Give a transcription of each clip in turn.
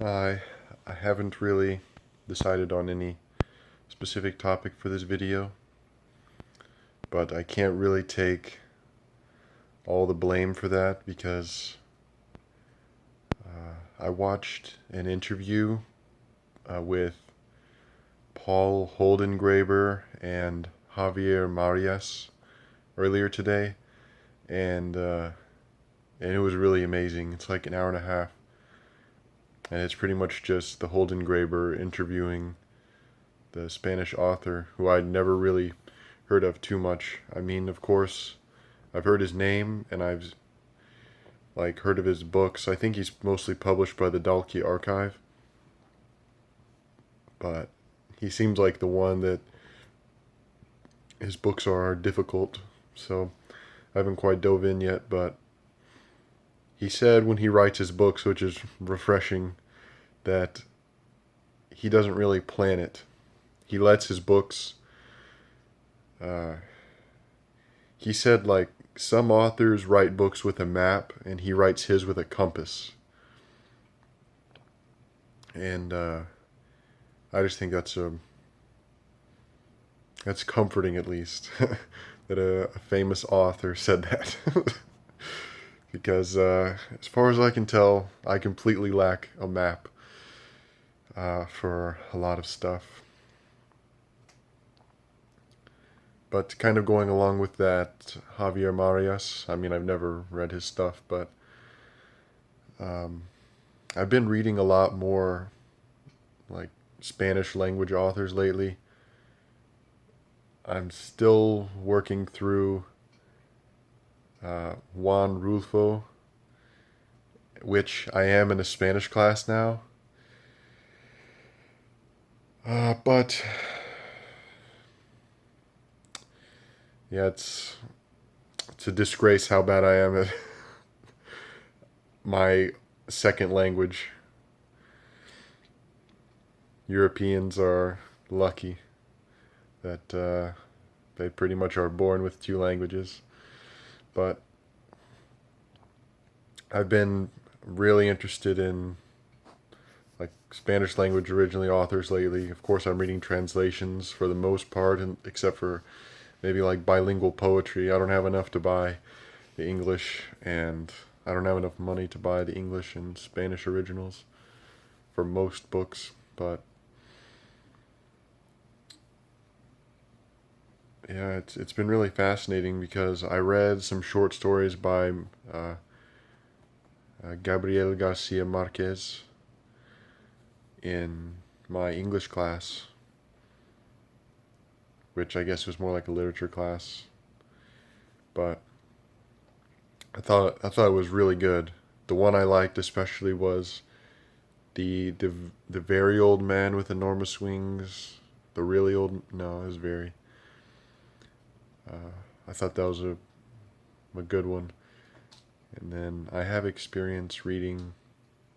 I I haven't really decided on any specific topic for this video, but I can't really take all the blame for that because I watched an interview with Paul Holdengraber and Javier Marias earlier today, and it was really amazing. It's like an hour and a half, and it's pretty much just the Holdengraber interviewing the Spanish author who I'd never really heard of too much. I mean, of course, I've heard his name and I've heard of his books. I think he's mostly published by the Dalkey Archive, but he seems like the one that his books are difficult, so I haven't quite dove in yet, but he said when he writes his books, which is refreshing, that he doesn't really plan it. He lets his books uh, he said some authors write books with a map and he writes his with a compass. And I just think that's comforting, at least, that a famous author said that. Because as far as I can tell, I completely lack a map for a lot of stuff. But kind of going along with that, Javier Marias, I mean, I've never read his stuff, but um, I've been reading a lot more like Spanish language authors lately. I'm still working through Juan Rulfo, which I am in a Spanish class now. But yeah, it's a disgrace how bad I am at my second language. Europeans are lucky that they pretty much are born with two languages. But I've been really interested in like Spanish language originally authors lately. Of course, I'm reading translations for the most part, and except for maybe like bilingual poetry. I don't have enough to buy the English, and I don't have enough money to buy the English and Spanish originals for most books. But yeah, it's been really fascinating because I read some short stories by uh, Gabriel Garcia Marquez in my English class, which I guess was more like a literature class. But I thought it was really good. The one I liked especially was the very old man with enormous wings. The really old, no, it was very. I thought that was a good one. And then I have experience reading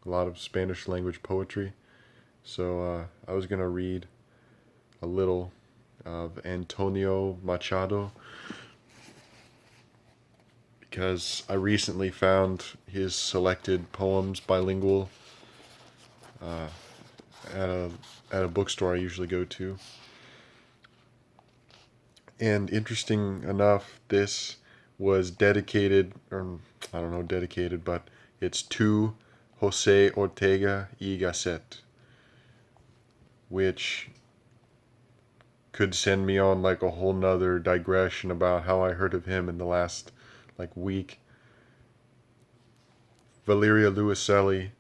a lot of Spanish language poetry, so I was gonna read a little of Antonio Machado because I recently found his selected poems bilingual uh, at a bookstore I usually go to. And interesting enough, this was dedicated, or I don't know, dedicated, but it's to Jose Ortega y Gasset, which could send me on like a whole nother digression about how I heard of him in the last like week. Valeria Luiselli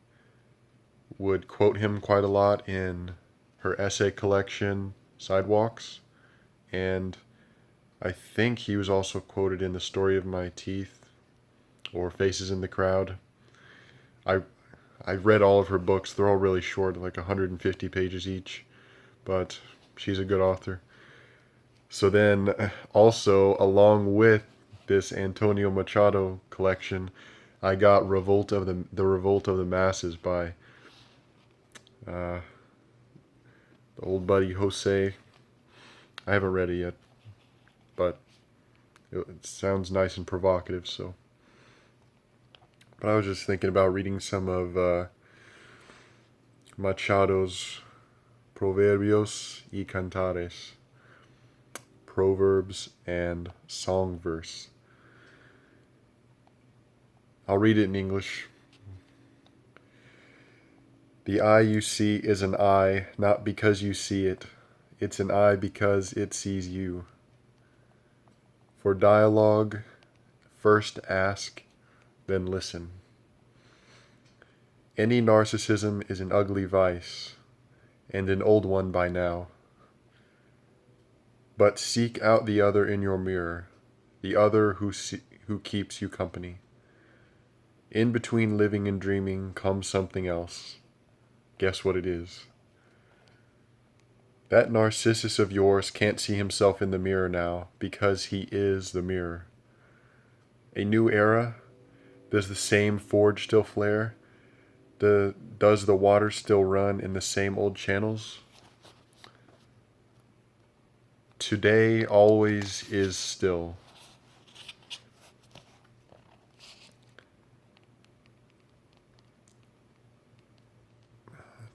would quote him quite a lot in her essay collection Sidewalks, and I think he was also quoted in The Story of My Teeth or Faces in the Crowd. I I've read all of her books. They're all really short, like 150 pages each, but she's a good author. So then also along with this Antonio Machado collection, I got the Revolt of the Masses by uh, the old buddy Jose. I haven't read it yet, but it sounds nice and provocative. So, but I was just thinking about reading some of Machado's Proverbios y Cantares, Proverbs and Song Verse. I'll read it in English. The eye you see is an eye, not because you see it. It's an eye because it sees you. For dialogue, first ask, then listen. Any narcissism is an ugly vice, and an old one by now. But seek out the other in your mirror, the other who keeps you company. In between living and dreaming comes something else. Guess what it is? That Narcissus of yours can't see himself in the mirror now because he is the mirror. A new era? Does the same forge still flare? Does the water still run in the same old channels? Today always is still.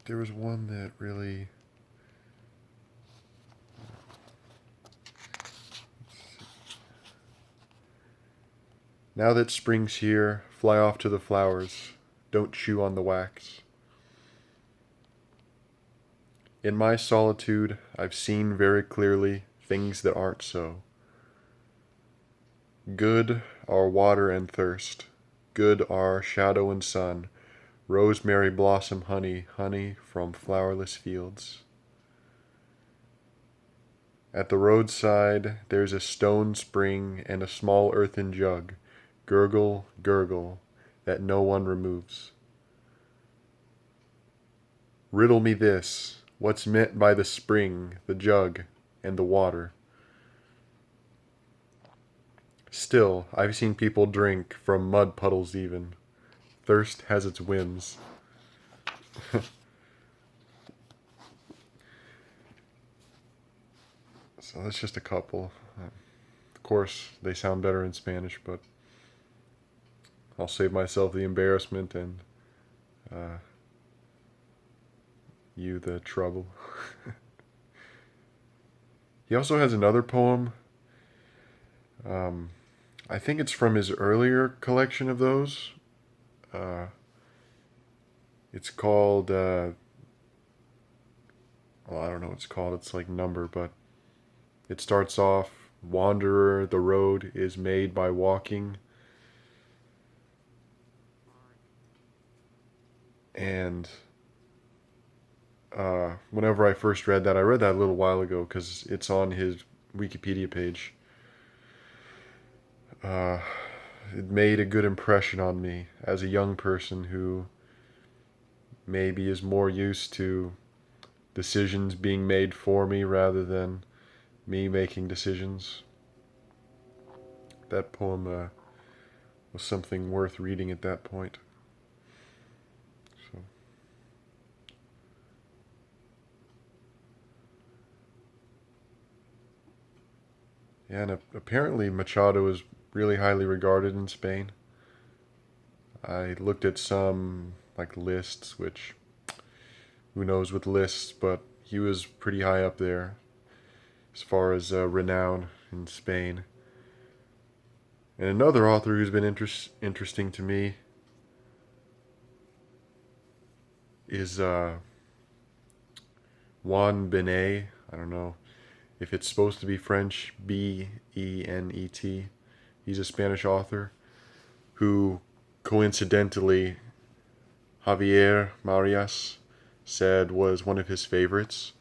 There was one that really... Now that spring's here, fly off to the flowers. Don't chew on the wax. In my solitude, I've seen very clearly things that aren't so. Good are water and thirst. Good are shadow and sun. Rosemary blossom honey, honey from flowerless fields. At the roadside, there's a stone spring and a small earthen jug. Gurgle, gurgle, that no one removes. Riddle me this, what's meant by the spring, the jug, and the water? Still, I've seen people drink from mud puddles even. Thirst has its whims. So that's just a couple. Of course, they sound better in Spanish, but I'll save myself the embarrassment and you the trouble. He also has another poem. I think it's from his earlier collection of those. It's called, well, I don't know what it's called. It's like number, but it starts off, Wanderer, the road is made by walking. And whenever I first read that, I read that a little while ago because it's on his Wikipedia page. It made a good impression on me as a young person who maybe is more used to decisions being made for me rather than me making decisions. That poem was something worth reading at that point. So. Yeah, and apparently Machado is really highly regarded in Spain. I looked at some like lists, which who knows with lists, but he was pretty high up there as far as renown in Spain. And another author who's been interesting to me is Juan Benet. I don't know if it's supposed to be French, Benet. He's a Spanish author who, coincidentally, Javier Marias said was one of his favorites.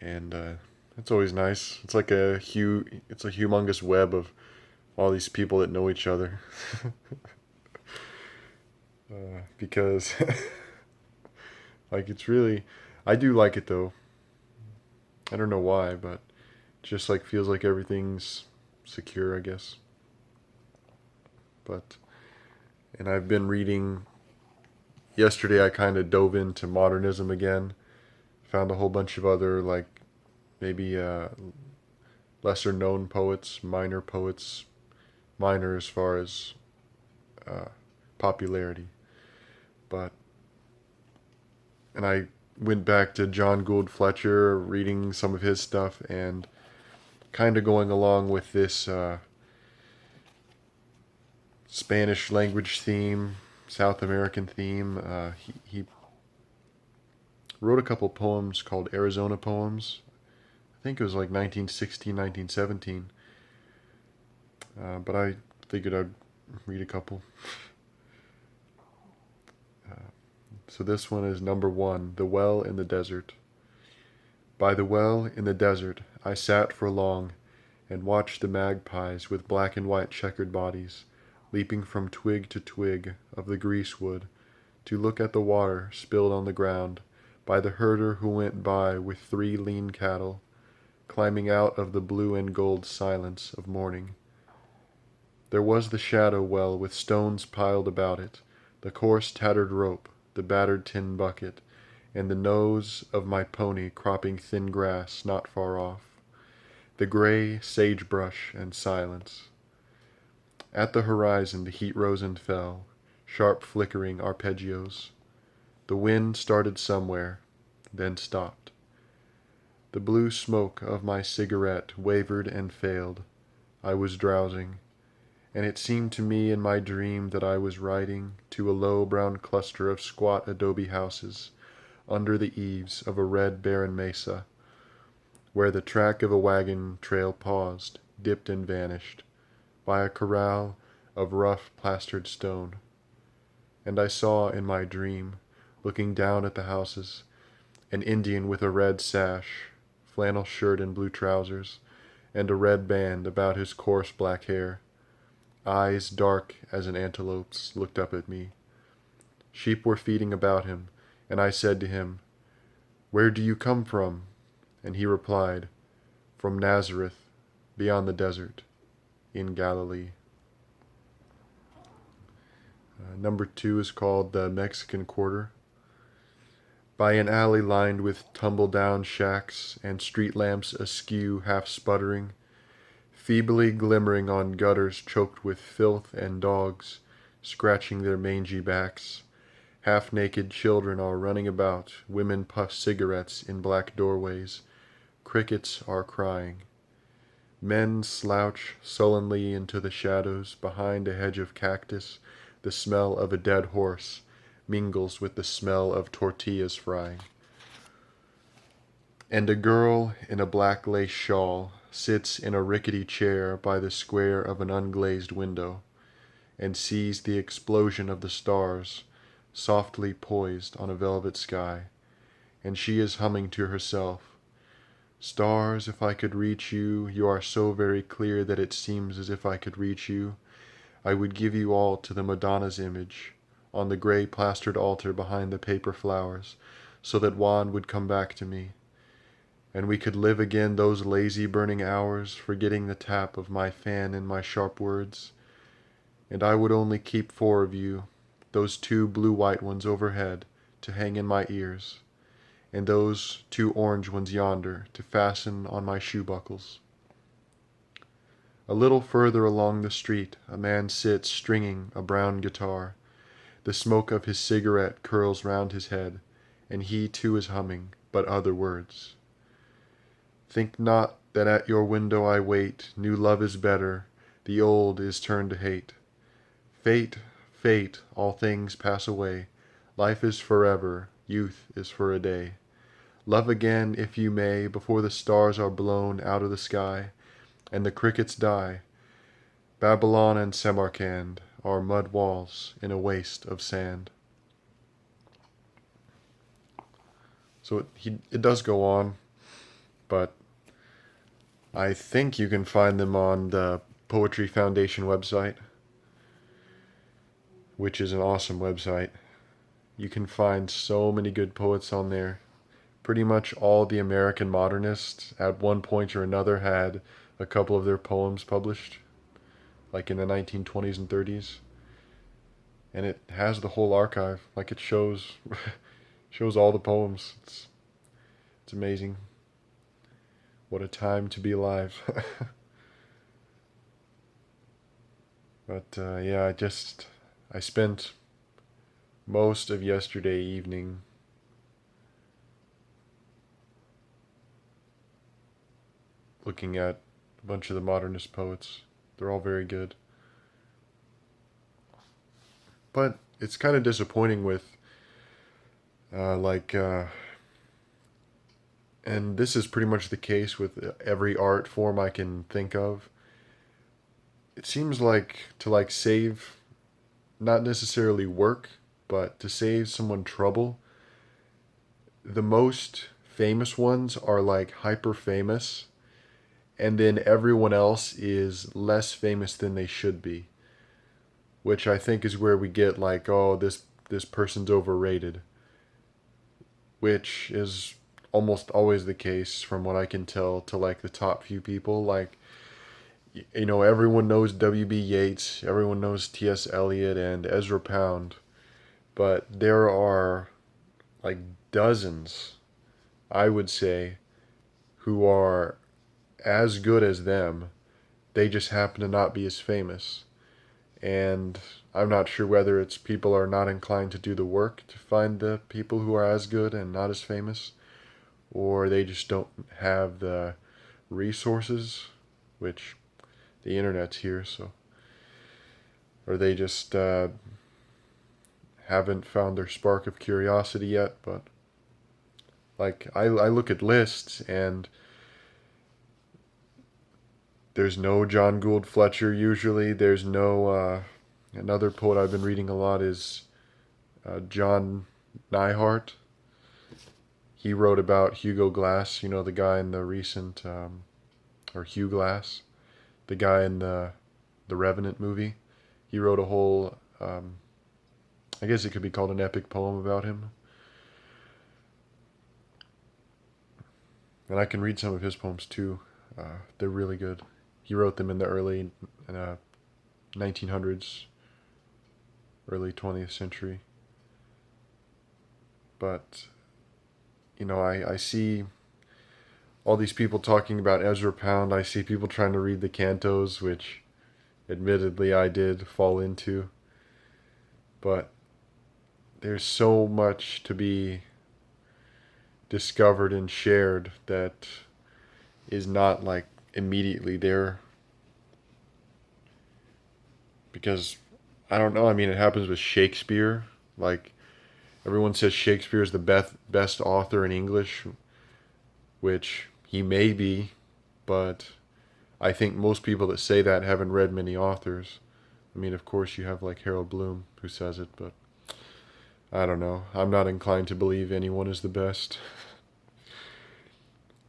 And it's always nice. It's like it's a humongous web of all these people that know each other. Because like it's really, I do like it though. I don't know why, but just like feels like everything's secure, I guess. But and I've been reading. Yesterday I kind of dove into modernism again. Found a whole bunch of other like maybe lesser known poets, minor as far as popularity. but and I went back to John Gould Fletcher, reading some of his stuff, and kind of going along with this Spanish language theme, South American theme. He wrote a couple poems called Arizona Poems. I think it was like 1916, 1917. But I figured I'd read a couple. So this one is number 1, The Well in the Desert. By the well in the desert I sat for long and watched the magpies with black and white checkered bodies leaping from twig to twig of the greasewood to look at the water spilled on the ground by the herder who went by with 3 lean cattle, climbing out of the blue and gold silence of morning. There was the shadow well with stones piled about it, the coarse tattered rope, the battered tin bucket, and the nose of my pony cropping thin grass not far off. The gray sagebrush and silence. At the horizon the heat rose and fell, sharp flickering arpeggios. The wind started somewhere, then stopped. The blue smoke of my cigarette wavered and failed. I was drowsing, and it seemed to me in my dream that I was riding to a low brown cluster of squat adobe houses under the eaves of a red barren mesa, where the track of a wagon trail paused, dipped and vanished, by a corral of rough plastered stone. And I saw in my dream, looking down at the houses, an Indian with a red sash, flannel shirt and blue trousers, and a red band about his coarse black hair. Eyes dark as an antelope's looked up at me. Sheep were feeding about him, and I said to him, "Where do you come from?" And he replied, "From Nazareth, beyond the desert, in Galilee." Number 2 is called The Mexican Quarter. By an alley lined with tumble-down shacks and street lamps askew half sputtering, feebly glimmering on gutters choked with filth and dogs scratching their mangy backs, half-naked children are running about, women puff cigarettes in black doorways, crickets are crying. Men slouch sullenly into the shadows behind a hedge of cactus. The smell of a dead horse mingles with the smell of tortillas frying. And a girl in a black lace shawl sits in a rickety chair by the square of an unglazed window and sees the explosion of the stars softly poised on a velvet sky, and she is humming to herself, "Stars, if I could reach you, you are so very clear that it seems as if I could reach you. I would give you all to the Madonna's image, on the gray plastered altar behind the paper flowers, so that Juan would come back to me, and we could live again those lazy burning hours, forgetting the tap of my fan and my sharp words. And I would only keep 4 of you, those 2 blue-white ones overhead, to hang in my ears, and those 2 orange ones yonder to fasten on my shoe buckles." A little further along the street a man sits stringing a brown guitar. The smoke of his cigarette curls round his head, and he too is humming, but other words. "Think not that at your window I wait, new love is better, the old is turned to hate. Fate, fate, all things pass away, life is forever, youth is for a day. Love again if you may before the stars are blown out of the sky, and the crickets die. Babylon and Samarkand are mud walls in a waste of sand." So it does go on, but I think you can find them on the Poetry Foundation website, which is an awesome website. You can find so many good poets on there. Pretty much all the American modernists at one point or another had a couple of their poems published, like in the 1920s and 30s. And it has the whole archive. Like it shows shows all the poems. It's amazing. What a time to be alive. But yeah, I spent most of yesterday evening looking at a bunch of the modernist poets. They're all very good. But it's kind of disappointing with, like, and this is pretty much the case with every art form I can think of. It seems like to like save, not necessarily work, but to save someone trouble, the most famous ones are like hyper famous, and then everyone else is less famous than they should be, which I think is where we get like, oh, this person's overrated, which is almost always the case from what I can tell to like the top few people. Like, you know, everyone knows W.B. Yeats, everyone knows T.S. Eliot and Ezra Pound, but there are like dozens, I would say, who are as good as them. They just happen to not be as famous. And I'm not sure whether it's people are not inclined to do the work to find the people who are as good and not as famous, or they just don't have the resources, which the internet's here, so, or they just haven't found their spark of curiosity yet. But like I look at lists and there's no John Gould Fletcher usually. There's no another poet I've been reading a lot is John Neihart. He wrote about Hugo Glass, you know, the guy in the recent or Hugh Glass, the guy in the Revenant movie. He wrote a whole I guess it could be called an epic poem about him. And I can read some of his poems too. They're really good. He wrote them in the early 1900s, early 20th century. But, you know, I see all these people talking about Ezra Pound. I see people trying to read the cantos, which admittedly I did fall into. But there's so much to be discovered and shared that is not like immediately there. Because I don't know, I mean, it happens with Shakespeare. Like, everyone says Shakespeare is the best author in English, which he may be, but I think most people that say that haven't read many authors. I mean, of course, you have like Harold Bloom who says it, but I don't know. I'm not inclined to believe anyone is the best.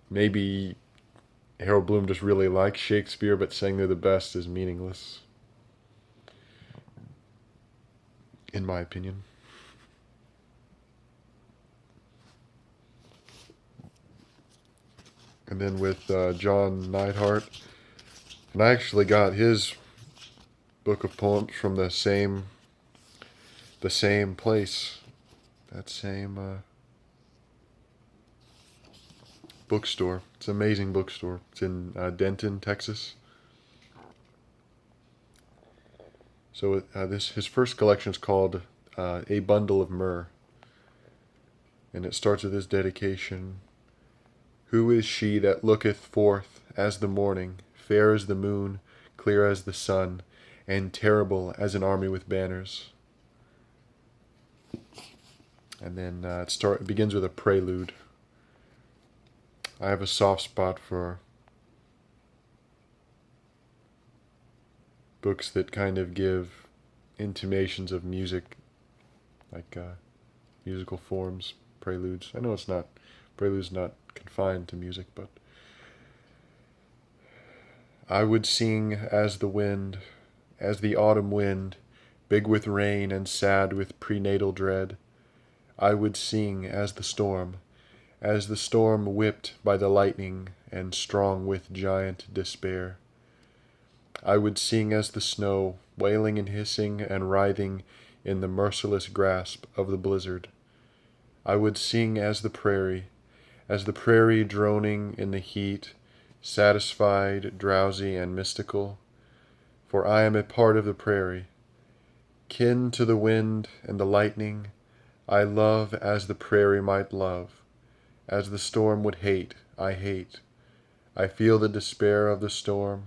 Maybe Harold Bloom just really likes Shakespeare, but saying they're the best is meaningless, in my opinion. And then with John Neidhart, and I actually got his book of poems from the same place, that same bookstore. It's an amazing bookstore. It's in Denton, Texas. So this his first collection is called A Bundle of Myrrh, and it starts with his dedication. Who is she that looketh forth as the morning, fair as the moon, clear as the sun, and terrible as an army with banners? And then it begins with a prelude. I have a soft spot for books that kind of give intimations of music, like musical forms, preludes. I know prelude's not confined to music, but I would sing as the wind, as the autumn wind, big with rain and sad with prenatal dread. I would sing as the storm whipped by the lightning and strong with giant despair. I would sing as the snow, wailing and hissing and writhing in the merciless grasp of the blizzard. I would sing as the prairie droning in the heat, satisfied, drowsy, and mystical. For I am a part of the prairie, Kin to the wind and the lightning, I love as the prairie might love, as the storm would hate, I hate. I feel the despair of the storm,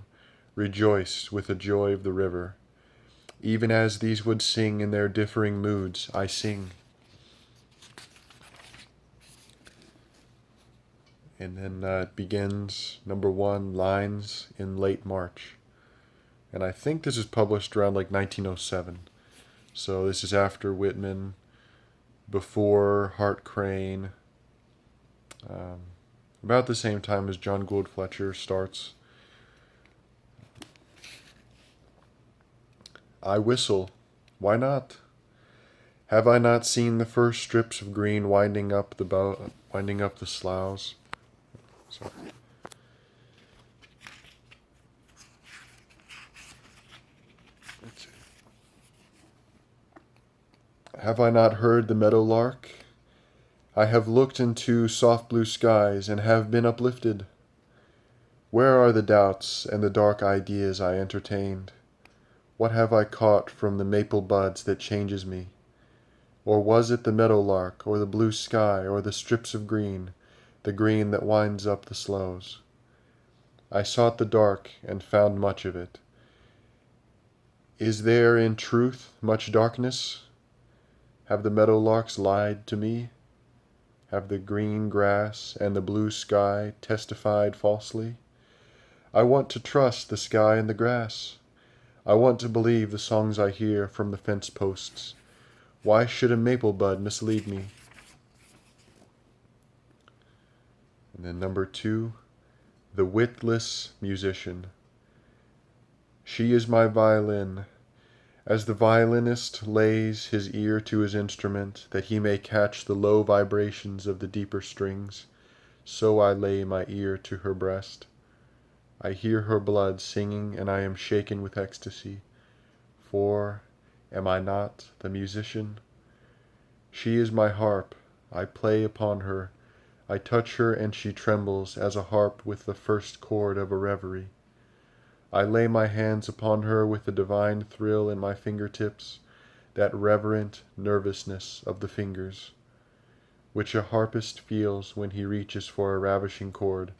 rejoice with the joy of the river. Even as these would sing in their differing moods, I sing. And then it begins, number one, lines in late March. And I think this is published around like 1907. So this is after Whitman, before Hart Crane, about the same time as John Gould Fletcher starts. I whistle. Why not? Have I not seen the first strips of green winding up the sloughs? Sorry. Let's see. Have I not heard the meadowlark? I have looked into soft blue skies and have been uplifted. Where are the doubts and the dark ideas I entertained? What have I caught from the maple buds that changes me? Or was it the meadowlark, or the blue sky, or the strips of green, the green that winds up the sloughs? I sought the dark and found much of it. Is there in truth much darkness? Have the meadowlarks lied to me? Have the green grass and the blue sky testified falsely? I want to trust the sky and the grass. I want to believe the songs I hear from the fence posts. Why should a maple bud mislead me? And then number two, the witless musician. She is my violin. As the violinist lays his ear to his instrument that he may catch the low vibrations of the deeper strings, so I lay my ear to her breast. I hear her blood singing, and I am shaken with ecstasy. For am I not the musician? She is my harp. I play upon her. I touch her, and she trembles as a harp with the first chord of a reverie. I lay my hands upon her with the divine thrill in my fingertips, that reverent nervousness of the fingers, which a harpist feels when he reaches for a ravishing chord.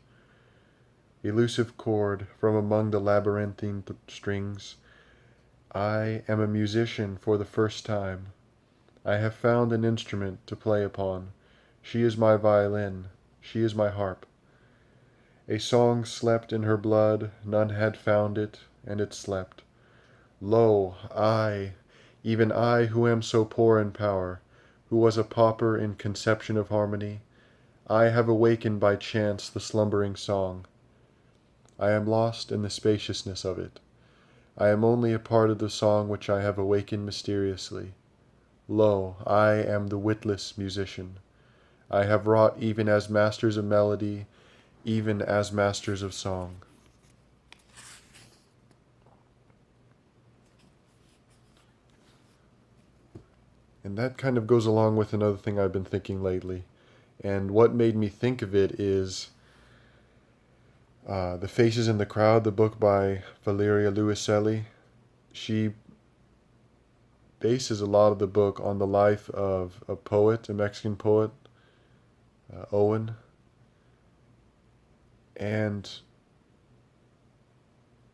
Elusive chord from among the labyrinthine strings, I am a musician for the first time. I have found an instrument to play upon. She is my violin. She is my harp. A song slept in her blood. None had found it, and it slept. Lo, I, even I who am so poor in power, who was a pauper in conception of harmony, I have awakened by chance the slumbering song. I am lost in the spaciousness of it. I am only a part of the song which I have awakened mysteriously. Lo, I am the witless musician. I have wrought even as masters of melody, even as masters of song. And that kind of goes along with another thing I've been thinking lately. And what made me think of it is The Faces in the Crowd, the book by Valeria Luiselli. She bases a lot of the book on the life of a poet, a Mexican poet, Owen. And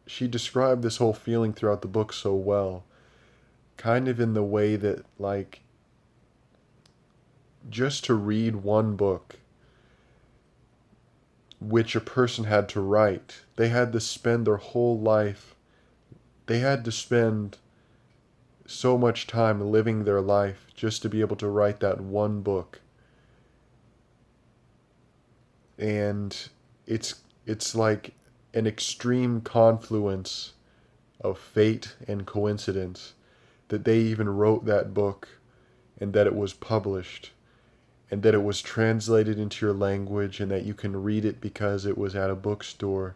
she described this whole feeling throughout the book so well, kind of in the way that, like, just to read one book, which a person had to write, they had to spend their whole life, they had to spend so much time living their life just to be able to write that one book. And it's like an extreme confluence of fate and coincidence that they even wrote that book, and that it was published, and that it was translated into your language, and that you can read it because it was at a bookstore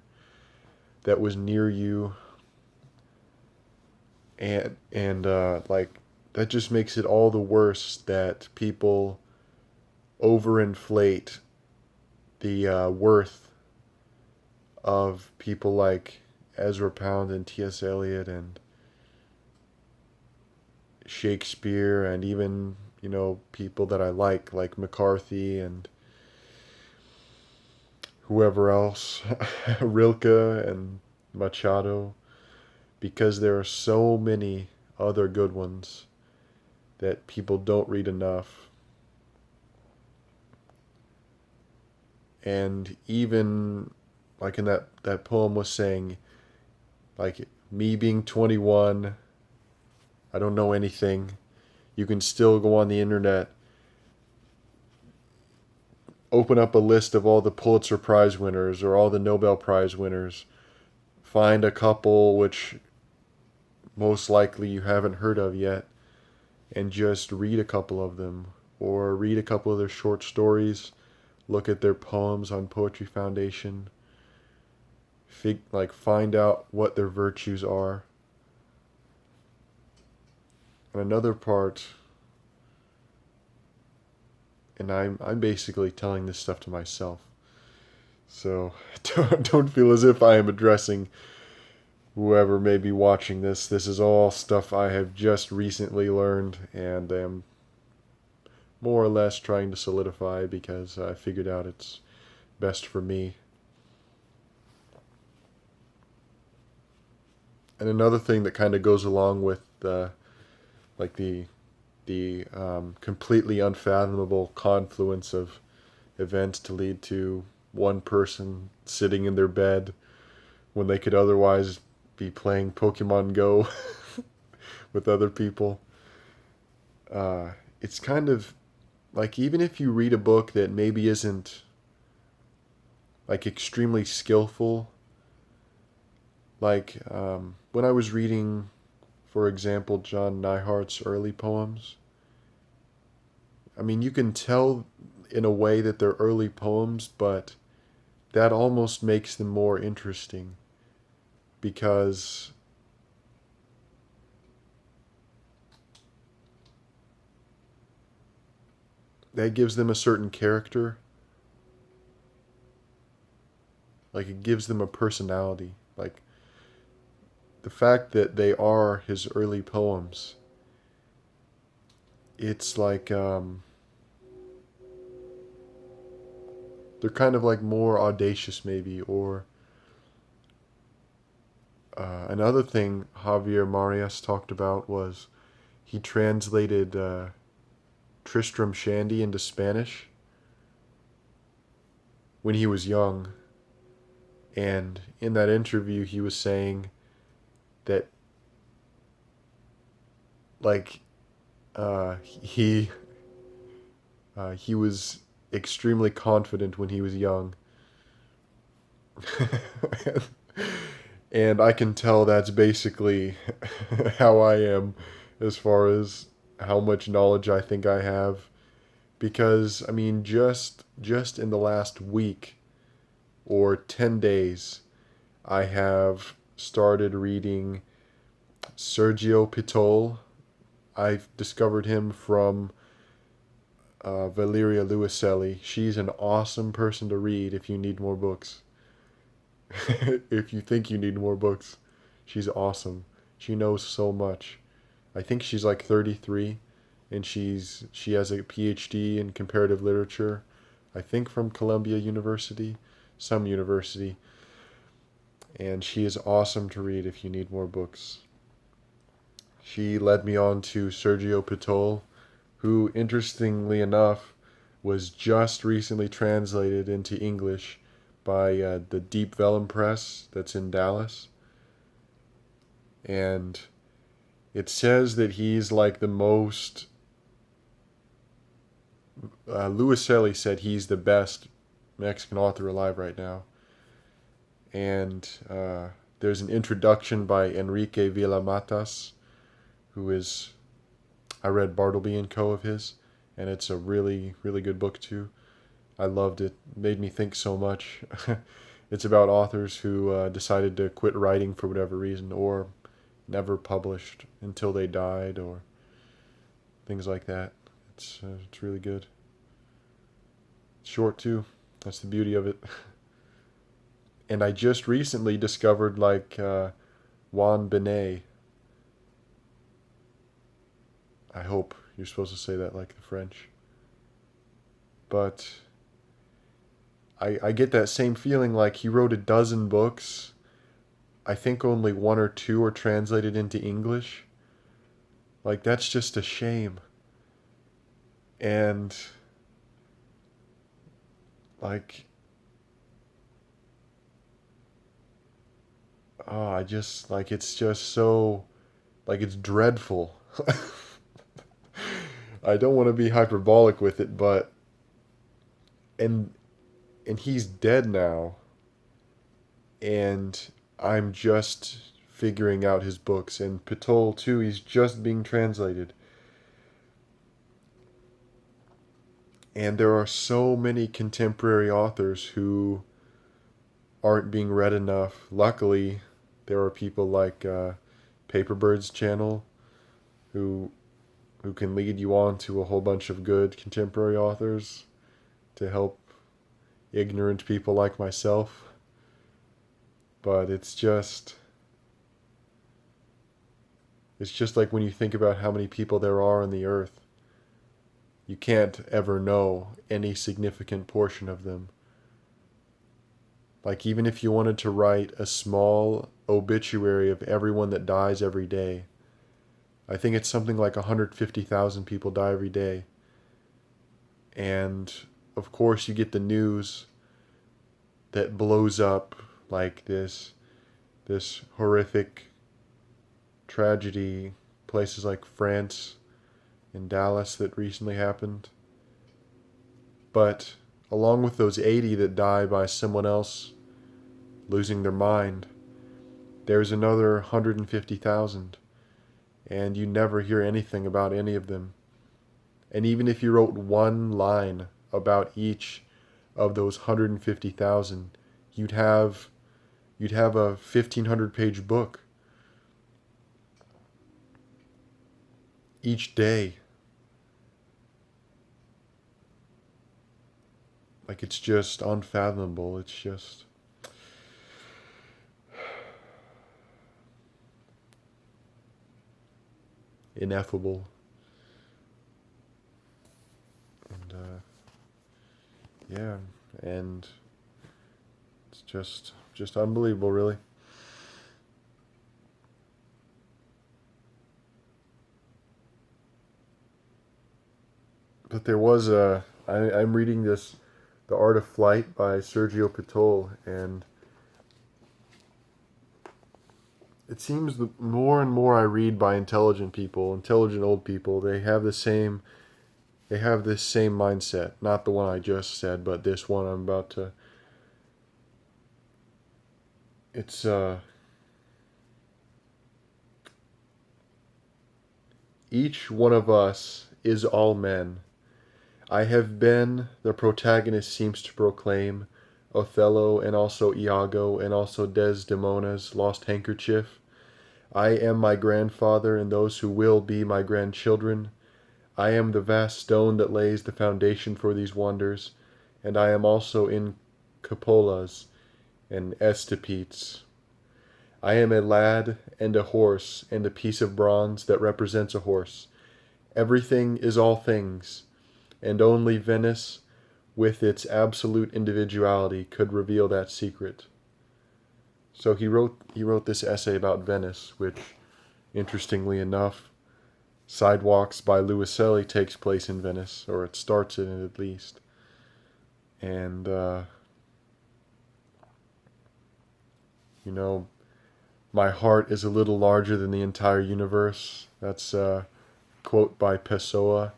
that was near you. And like, that just makes it all the worse that people overinflate the worth of people like Ezra Pound and T.S. Eliot. And Shakespeare and even, people that I like McCarthy and whoever else, Rilke and Machado, because there are so many other good ones that people don't read enough. And even like in that poem was saying, like me being 21, I don't know anything. You can still go on the internet, open up a list of all the Pulitzer Prize winners or all the Nobel Prize winners, find a couple which most likely you haven't heard of yet, and just read a couple of them, or read a couple of their short stories, look at their poems on Poetry Foundation, find out what their virtues are. And another part, and I'm basically telling this stuff to myself, so don't feel as if I am addressing whoever may be watching this. This is all stuff I have just recently learned and am more or less trying to solidify because I figured out it's best for me. And another thing that kind of goes along with like the completely unfathomable confluence of events to lead to one person sitting in their bed when they could otherwise be playing Pokemon Go with other people. It's kind of like, even if you read a book that maybe isn't like extremely skillful, like when I was reading, for example, John Neihart's early poems, I mean, you can tell in a way that they're early poems, but that almost makes them more interesting because that gives them a certain character. Like, it gives them a personality. Like, the fact that they are his early poems, it's like they're kind of like more audacious, maybe. Or another thing Javier Marias talked about was he translated Tristram Shandy into Spanish when he was young. And in that interview, he was saying that, like, he was extremely confident when he was young. And I can tell that's basically how I am as far as how much knowledge I think I have. Because, I mean, just in the last week or 10 days, I have started reading Sergio Pitol. I've discovered him from Valeria Luiselli. She's an awesome person to read if you need more books. If you think you need more books, she's awesome. She knows so much. I think she's like 33, and she has a PhD in comparative literature. I think from Columbia University, some university. And she is awesome to read if you need more books. She led me on to Sergio Pitol, who, interestingly enough, was just recently translated into English by the Deep Vellum Press that's in Dallas. And it says that he's like the most... Luiselli said he's the best Mexican author alive right now. And there's an introduction by Enrique Villamatas, who is... I read Bartleby and Co. of his, and it's a really, really good book too. I loved it. It made me think so much. It's about authors who decided to quit writing for whatever reason, or never published until they died, or things like that. It's really good. It's short too. That's the beauty of it. And I just recently discovered Juan Benet. I hope you're supposed to say that like the French. But I get that same feeling like he wrote a dozen books. I think only one or two are translated into English. Like, that's just a shame. And, like, oh, I just, like, it's just so, like, it's dreadful. I don't want to be hyperbolic with it, but, and, and he's dead now. And I'm just figuring out his books. And Ptol, too, he's just being translated. And there are so many contemporary authors who aren't being read enough. Luckily, there are people like Paperbird's channel who can lead you on to a whole bunch of good contemporary authors to help ignorant people like myself. But it's just like when you think about how many people there are on the earth, you can't ever know any significant portion of them. Like, even if you wanted to write a small obituary of everyone that dies every day, I think it's something like 150,000 people die every day. And of course, you get the news that blows up, like this horrific tragedy, places like France and Dallas that recently happened. But along with those 80 that die by someone else losing their mind, there's another 150,000, and you never hear anything about any of them. And even if you wrote one line about each of those 150,000, you'd have a 1,500-page book each day. Like, it's just unfathomable. It's just ineffable. And yeah, and it's just unbelievable, really. But there was I'm reading this, The Art of Flight by Sergio Pitol, and it seems the more and more I read by intelligent people, intelligent old people, they have this same mindset. Not the one I just said, but this one I'm about to. It's each one of us is all men. I have been, the protagonist seems to proclaim, Othello and also Iago and also Desdemona's lost handkerchief. I am my grandfather and those who will be my grandchildren. I am the vast stone that lays the foundation for these wonders, and I am also in cupolas and estapetes. I am a lad and a horse and a piece of bronze that represents a horse. Everything is all things, and only Venice, with its absolute individuality, could reveal that secret. So he wrote this essay about Venice, which, interestingly enough, Sidewalks by Luiselli takes place in Venice, or it starts in it at least. And, you know, my heart is a little larger than the entire universe. That's a quote by Pessoa.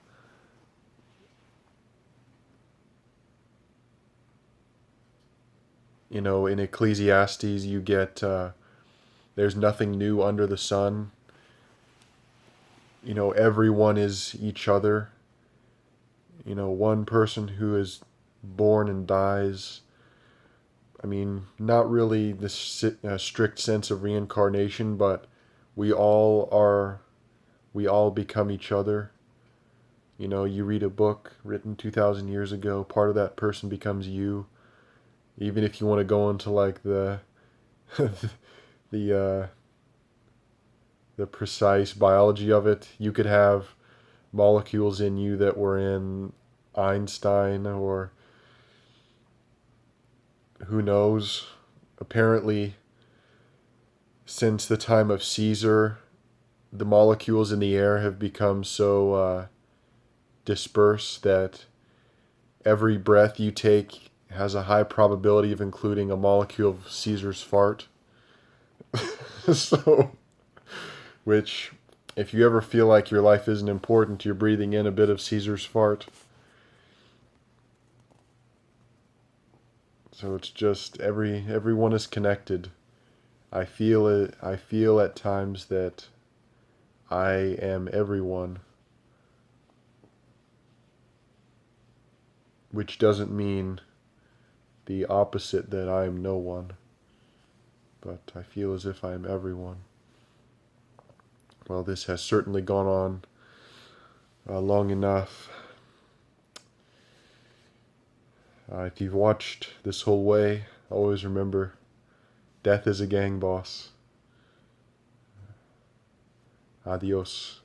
You know, in Ecclesiastes, you get, there's nothing new under the sun. You know, everyone is each other. You know, one person who is born and dies. I mean, not really the strict sense of reincarnation, but we all are, we all become each other. You know, you read a book written 2,000 years ago, part of that person becomes you. Even if you want to go into like the the uh, the precise biology of it, you could have molecules in you that were in Einstein, or who knows. Apparently, since the time of Caesar, the molecules in the air have become so dispersed that every breath you take has a high probability of including a molecule of Caesar's fart. So, which, if you ever feel like your life isn't important, you're breathing in a bit of Caesar's fart. So it's just everyone is connected. I feel it. I feel at times that I am everyone, which doesn't mean the opposite, that I am no one, but I feel as if I am everyone. Well, this has certainly gone on long enough. If you've watched this whole way, always remember, death is a gang boss. Adios.